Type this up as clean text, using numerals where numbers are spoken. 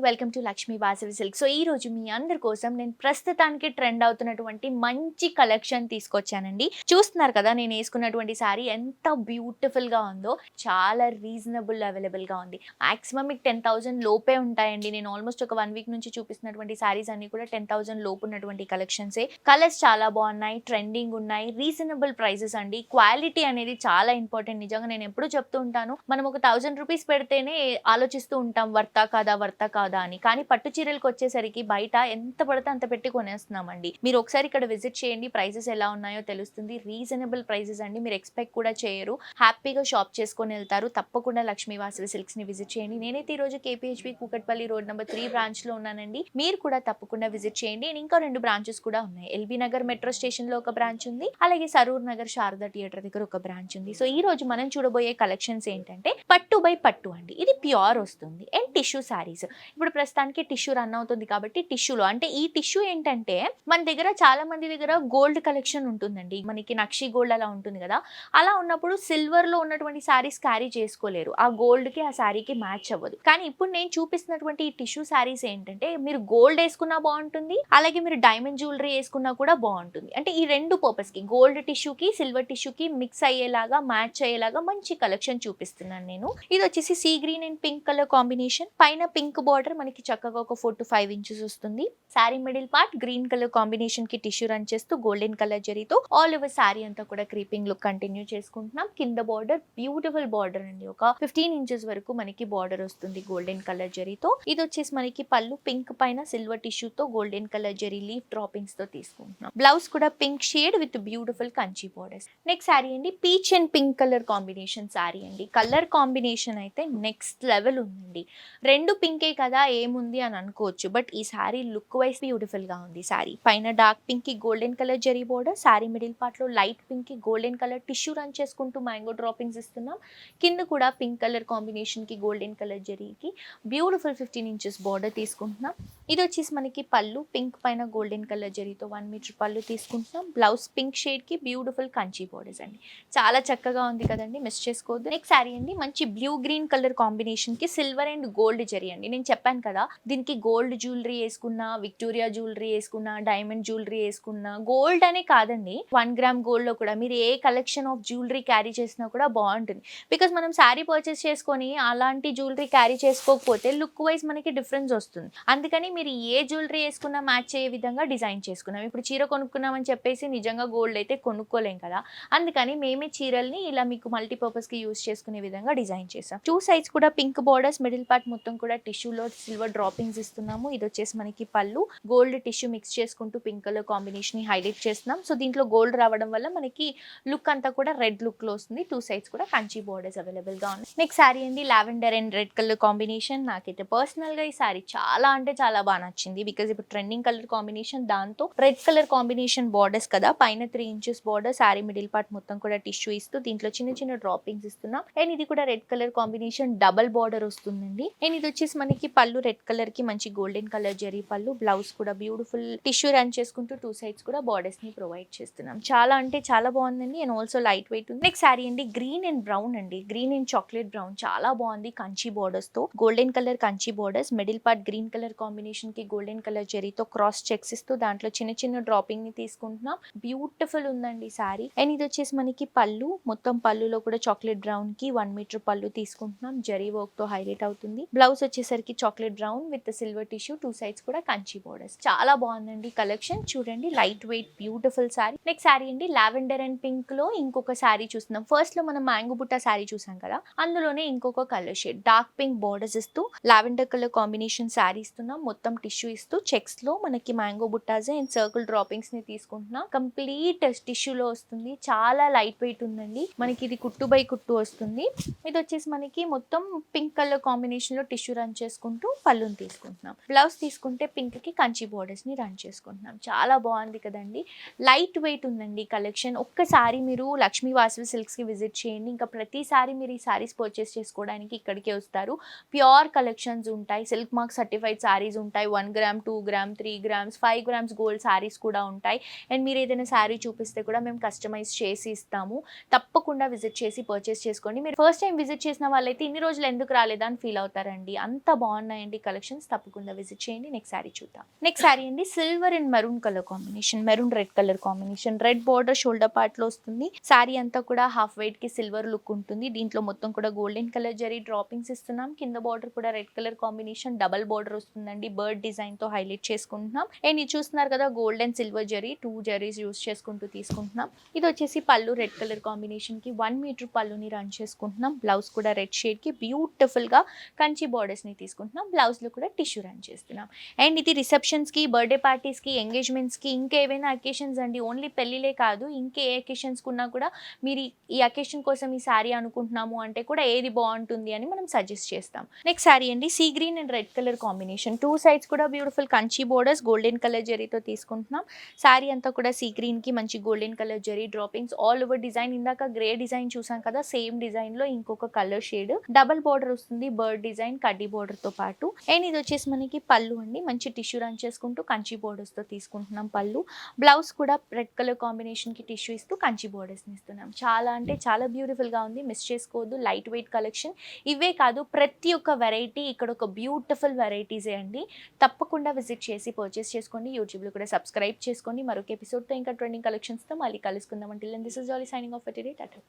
Welcome to Lakshmi Vasavi silk. So ఈ రోజు మీ అందరి కోసం నేను ప్రస్తుతానికి ట్రెండ్ అవుతున్నటువంటి మంచి కలెక్షన్ తీసుకొచ్చానండి. చూస్తున్నారు కదా నేను వేసుకున్నటువంటి సారీ ఎంత బ్యూటిఫుల్ గా ఉందో. చాలా రీజనబుల్ అవైలబుల్ గా ఉంది. మాక్సిమం మీకు 10,000 లోపే ఉంటాయండి. నేను ఆల్మోస్ట్ ఒక 1 వీక్ నుంచి చూపిస్తున్నటువంటి సారీస్ అన్ని కూడా 10,000 లోపు ఉన్నటువంటి కలెక్షన్సే. కలర్స్ చాలా బాగున్నాయి, ట్రెండింగ్ ఉన్నాయి, రీజనబుల్ ప్రైసెస్ అండి. క్వాలిటీ అనేది చాలా ఇంపార్టెంట్. నిజంగా నేను ఎప్పుడు చెప్తూ ఉంటాను, మనం ఒక 1000 రూపీస్ పెడితేనే ఆలోచిస్తూ ఉంటాం వర్తా కాదా అని. కానీ పట్టు చీరలకు వచ్చేసరికి బయట ఎంత పడితే అంత పెట్టి కొనేస్తున్నామండి. మీరు ఒకసారి ఇక్కడ విజిట్ చేయండి, ప్రైసెస్ ఎలా ఉన్నాయో తెలుస్తుంది. రీజనబుల్ ప్రైసెస్ అండి, మీరు ఎక్స్పెక్ట్ కూడా చేయరు. హ్యాపీగా షాప్ చేసుకొని వెళ్తారు. తప్పకుండా లక్ష్మీ వాసవి సిల్క్స్ ని విజిట్ చేయండి. నేనైతే ఈ రోజు KPHP Kukatpally road number 3 branch లో ఉన్నానండి. మీరు కూడా తప్పకుండా విజిట్ చేయండి. ఇంకా 2 బ్రాంచెస్ కూడా ఉన్నాయి. LB నగర్ మెట్రో స్టేషన్ లో ఒక బ్రాంచ్ ఉంది, అలాగే సరూర్ నగర్ శారదా థియేటర్ దగ్గర ఒక బ్రాంచ్ ఉంది. సో ఈ రోజు మనం చూడబోయే కలెక్షన్స్ ఏంటంటే పట్టు బై పట్టు అండి. ఇది ప్యూర్ వస్తుంది అండ్ టిష్యూ సారీస్. ఇప్పుడు ప్రస్తుతానికి టిష్యూ రన్ అవుతుంది కాబట్టి టిష్యూలో అంటే ఈ టిష్యూ ఏంటంటే మన దగ్గర చాలా మంది దగ్గర గోల్డ్ కలెక్షన్ ఉంటుందండి. మనకి నక్షి గోల్డ్ అలా ఉంటుంది కదా, అలా ఉన్నప్పుడు సిల్వర్ లో ఉన్నటువంటి సారీస్ క్యారీ చేసుకోలేరు. ఆ గోల్డ్ కి ఆ సారీకి మ్యాచ్ అవ్వదు. కానీ ఇప్పుడు నేను చూపిస్తున్నటువంటి ఈ టిష్యూ సారీస్ ఏంటంటే మీరు గోల్డ్ వేసుకున్నా బాగుంటుంది, అలాగే మీరు డైమండ్ జ్యువెలరీ వేసుకున్నా కూడా బాగుంటుంది. అంటే ఈ రెండు పర్పస్ కి, గోల్డ్ టిష్యూకి సిల్వర్ టిష్యూకి మిక్స్ అయ్యేలాగా, మ్యాచ్ అయ్యేలాగా మంచి కలెక్షన్ చూపిస్తున్నాను నేను. ఇది వచ్చేసి see green and pink colour combination. పైన పింక్ బార్డర్ మనకి చక్కగా ఒక 4 to 5 ఇంచెస్ వస్తుంది. Sorry middle part green colour combination కి టిష్యూ రన్ చేస్తూ గోల్డెన్ కలర్ జరీతో ఆల్ ఓవర్ సారీ అంతా కూడా క్రీపింగ్ లుక్ కంటిన్యూ చేసుకుంటున్నాం. కింద బార్డర్ బ్యూటిఫుల్ బార్డర్ అండి, ఒక 15 ఇంచెస్ వరకు మనకి బార్డర్ వస్తుంది గోల్డెన్ కలర్ జరీతో. ఇది వచ్చేసి మనకి పళ్ళు పింక్ పైన సిల్వర్ టిష్యూతో golden colour zari leaf droppings తో తీసుకుంటున్నాం. బ్లౌజ్ కూడా pink shade with beautiful Kanchi borders. Next saree అండి peach and pink colour combination saree అండి. కలర్ కాంబినేషన్ అయితే నెక్స్ట్ లెవెల్ ఉందండి. రెండు పింకే కదా ఏముంది అని అనుకోవచ్చు, బట్ ఈ సారీ లుక్ వైస్ బ్యూటిఫుల్ గా ఉంది. సారీ పైన డార్క్ పింక్ కి golden colour zari border, saree middle part లో లైట్ పింక్ కి గోల్డెన్ కలర్ టిష్యూ రన్ చేసుకుంటూ మ్యాంగో డ్రాపింగ్స్ ఇస్తున్నాం. కింద కూడా పింక్ కలర్ కాంబినేషన్ కి గోల్డెన్ కలర్ జరీకి బ్యూటిఫుల్ 15 ఇంచెస్ బార్డర్ తీసుకుంటున్నాం. ఇది వచ్చేసి మనకి పళ్ళు పింక్ పైన గోల్డెన్ కలర్ జరీతో 1 మీటర్ పళ్ళు తీసుకుంటున్నాం. బ్లౌజ్ పింక్ షేడ్ కి బ్యూటిఫుల్ కంచి బోర్డర్స్ అండి. చాలా చక్కగా ఉంది కదండి, మిస్ చేసుకోవద్దు. నెక్స్ట్ సారీ అండి మంచి బ్లూ గ్రీన్ కలర్ కాంబినేషన్ కి సిల్వర్ అండ్ గోల్డ్ జరీ అండి. నేను చెప్పాను కదా, దీనికి గోల్డ్ జ్యువెలరీ వేసుకున్నా, విక్టోరియా జ్యువెలరీ వేసుకున్నా, డైమండ్ జ్యువెలరీ వేసుకున్నా, గోల్డ్ అనే కాదండి 1 గ్రామ్ గోల్డ్ లో కూడా మీరు ఏ కలెక్షన్ ఆఫ్ జ్యువెలరీ క్యారీ చేసినా కూడా బాగుంటుంది. బికాస్ మనం శారీ పర్చేస్ చేసుకొని అలాంటి జ్యువెలరీ క్యారీ చేసుకోకపోతే లుక్ వైజ్ మనకి డిఫరెన్స్ వస్తుంది. అందుకని మీరు ఏ జ్యువెలరీ వేసుకున్నా మ్యాచ్ అయ్యే విధంగా డిజైన్ చేసుకున్నాం. ఇప్పుడు చీర కొనుక్కున్నామని చెప్పేసి నిజంగా గోల్డ్ అయితే కొనుక్కోలేం కదా, అందుకని మేమే చీరల్ని ఇలా మీకు మల్టీపర్పస్ కి యూస్ చేసుకునే విధంగా డిజైన్ చేసాం. 2 సైడ్స్ కూడా పింక్ బార్డర్స్, మిడిల్ పార్ట్ మొత్తం కూడా టిష్యూలో సిల్వర్ డ్రాపింగ్స్ ఇస్తున్నాము. ఇది వచ్చేసి మనకి పళ్ళు గోల్డ్ టిష్యూ మిక్స్ చేసుకుంటూ పింక్ కలర్ కాంబినేషన్ ని హైలైట్ చేస్తున్నాం. సో దీంట్లో గోల్డ్ రావడం వల్ల మనకి లుక్ అంతా కూడా రెడ్ లుక్ లో వస్తుంది. 2 సైడ్స్ కూడా కంచి బోర్డర్స్ అవైలబుల్ గా ఉన్నాయి. నెక్స్ట్ సారీ అండి lavender and red colour combination. నాకైతే పర్సనల్ గా ఈ సారీ చాలా అంటే చాలా బాగా నచ్చింది. బికాస్ ఇప్పుడు ట్రెండింగ్ కలర్ కాంబినేషన్, దాంతో రెడ్ కలర్ కాంబినేషన్ బార్డర్స్ కదా, పైన 3 inches border, sorry middle part మొత్తం కూడా టిష్యూ ఇస్తూ దీంట్లో చిన్న చిన్న డ్రాపింగ్స్ ఇస్తున్నాం. అండ్ ఇది కూడా red colour combination double border వస్తుందండి. అండ్ ఇది వచ్చేసి మనకి పళ్ళు రెడ్ కలర్ కి మంచి గోల్డెన్ కలర్ జరీ పళ్ళు, బ్లౌజ్ కూడా బ్యూటిఫుల్ టిష్యూ రన్ చేసుకుంటూ 2 సైడ్స్ కూడా బార్డర్స్ ని ప్రొవైడ్ చేస్తున్నాం. చాలా అంటే చాలా బాగుందండి అండ్ ఆల్సో లైట్ వెయిట్ ఉంది. నెక్స్ట్ సారీ అండి గ్రీన్ అండ్ బ్రౌన్ అండి. గ్రీన్ అండ్ చాక్లెట్ బ్రౌన్ చాలా బాగుంది. కంచి బార్డర్స్ తో golden colour Kanchi borders, middle part green colour combination కి గోల్డెన్ కలర్ జరీతో క్రాస్ చెక్స్ ఇస్తూ దాంట్లో చిన్న చిన్న డ్రాపింగ్ ని తీసుకుంటున్నాం. బ్యూటిఫుల్ ఉందండి సారీ. అండ్ ఇది వచ్చేసి మనకి పళ్ళు, మొత్తం పళ్ళులో కూడా చాక్లెట్ బ్రౌన్ కి 1 మీటర్ పళ్ళు తీసుకుంటున్నాం. జరీ వర్క్ తో హైలైట్ అవుతుంది. బ్లౌజ్ వచ్చేసరికి chocolate brown with silver tissue, 2 sides కూడా కంచి బోర్డర్స్. చాలా బాగుందండి కలెక్షన్. చూడండి light weight beautiful sorry. Next saree అండి లావెండర్ అండ్ పింక్ లో ఇంకొక సారీ చూస్తున్నాం. ఫస్ట్ లో మనం మ్యాంగో బుట్ట సారీ చూసాం కదా, అందులోనే ఇంకొక colour shade dark pink borders ఇస్తూ లావెండర్ కలర్ కాంబినేషన్ సారీ ఇస్తున్నాం. మొత్తం టిష్యూ ఇస్తూ చెక్స్ లో మనకి మ్యాంగో బుట్టాస్ అండ్ సర్కిల్ డ్రాపింగ్స్ ని తీసుకుంటున్నాం. కంప్లీట్ టిష్యూ లో వస్తుంది. చాలా లైట్ వెయిట్ ఉందండి. మనకి ఇది కుట్టు బై కుట్టు వస్తుంది. ఇది వచ్చేసి మనకి మొత్తం పింక్ కలర్ కాంబినేషన్ లో టిష్యూ రన్ చేసుకుంటూ పళ్ళుని తీసుకుంటున్నాం. బ్లౌజ్ తీసుకుంటే పింక్ కి కంచి బోర్డర్స్ ని రన్ చేసుకుంటున్నాం. చాలా బాగుంది కదండి, లైట్ వెయిట్ ఉందండి కలెక్షన్. ఒక్కసారి మీరు లక్ష్మీ వాసవి సిల్క్స్ కి విజిట్ చేయండి. ఇంకా ప్రతిసారి మీరు ఈ సారీస్ పర్చేస్ చేసుకోవడానికి ఇక్కడికే వస్తారు. ప్యూర్ కలెక్షన్స్ ఉంటాయి, సిల్క్ మార్క్ సర్టిఫైడ్ సారీస్ ఉంటాయి. 1 gram 2 gram 3 grams 5 grams gold saris కూడా ఉంటాయి. అండ్ మీరు ఏదైనా సారీ చూపిస్తే కూడా మేము కస్టమైజ్ చేసి ఇస్తాము. తప్పకుండా విజిట్ చేసి పర్చేస్ చేసుకోండి. మీరు ఫస్ట్ టైం విజిట్ చేసిన వాళ్ళైతే ఇన్ని రోజులు ఎందుకు రాలేదా అని ఫీల్ అవుతారండి. అంత బాగున్నాయి ఉన్నాయండి కలెక్షన్స్, తప్పకుండా విజిట్ చేయండి. నెక్స్ట్ శారీ చూద్దాం. నెక్స్ట్ శారీ అండి silver and maroon colour combination, maroon red colour combination, red border shoulder part లో వస్తుంది. శారీ అంతా కూడా హాఫ్ వైట్ కి సిల్వర్ లుక్ ఉంటుంది. దీంట్లో మొత్తం కూడా గోల్డెన్ కలర్ జరీ డ్రాపింగ్స్ ఇస్తున్నాం. కింద బార్డర్ కూడా red colour combination double border వస్తుందండి, బర్డ్ డిజైన్ తో హైలైట్ చేసుకుంటున్నాం. అండ్ ఇది చూస్తున్నారు కదా gold and silver zari, 2 zaris use చేసుకుంటూ తీసుకుంటున్నాం. ఇది వచ్చేసి పళ్ళు రెడ్ కలర్ కాంబినేషన్ కి 1 మీటర్ పళ్ళుని రన్ చేసుకుంటున్నాం. బ్లౌజ్ కూడా రెడ్ షేడ్ కి బ్యూటిఫుల్ గా కంచి బార్డర్స్ ని తీసుకుంటున్నాం. బ్లౌజ్ లో కూడా టిష్యూ రన్ చేస్తున్నాం. అండ్ ఇది రిసెప్షన్స్ కి, బర్త్డే పార్టీస్ కి, ఎంగేజ్మెంట్స్ కి, ఇంకా ఏవైనా అకేషన్స్ అండి, ఓన్లీ పెళ్లిలే కాదు ఇంకే ఏ అకేషన్స్ కున్నా కూడా మీరు ఈ అకేషన్ కోసం ఈ శారీ అనుకుంటున్నాము అంటే కూడా ఏది బాగుంటుంది అని మనం సజెస్ట్ చేస్తాం. నెక్స్ట్ శారీ అండి sea green and red colour combination, 2 sides కూడా beautiful Kanchi borders golden colour జరీతో తీసుకుంటున్నాం. శారీ అంతా కూడా సీ గ్రీన్ కి మంచి golden colour zari droppings all over design. ఇందాక గ్రే డిజైన్ చూసాం కదా, సేమ్ డిజైన్ లో ఇంకొక కలర్ షేడ్ డబల్ బార్డర్ వస్తుంది, బర్డ్ డిజైన్ కడ్డీ బార్డర్ తో పాటు. అండ్ ఇది వచ్చేసి మనకి పళ్ళు అండి, మంచి టిష్యూ రన్ చేసుకుంటూ కంచి బోర్డర్స్ తో తీసుకుంటున్నాం పళ్ళు. బ్లౌజ్ కూడా రెడ్ కలర్ కాంబినేషన్ కి టిష్యూ ఇస్తూ కంచి బోర్డర్స్ ఇస్తున్నాం. చాలా అంటే చాలా బ్యూటిఫుల్ గా ఉంది, మిస్ చేసుకోవద్దు. Light weight collection. ఇవే కాదు ప్రతి ఒక్క వెరైటీ ఇక్కడ ఒక బ్యూటిఫుల్ వెరైటీసే అండి. తప్పకుండా విజిట్ చేసి పర్చేస్ చేసుకోండి. యూట్యూబ్లో కూడా సబ్స్క్రైబ్ చేసుకోండి. మరొక ఎపిసోడ్తో ఇంకా ట్రెండింగ్ కలెక్షన్స్తో మళ్ళీ కలుసుకుందాం. Until then this is Jolly signing off for today. Tata.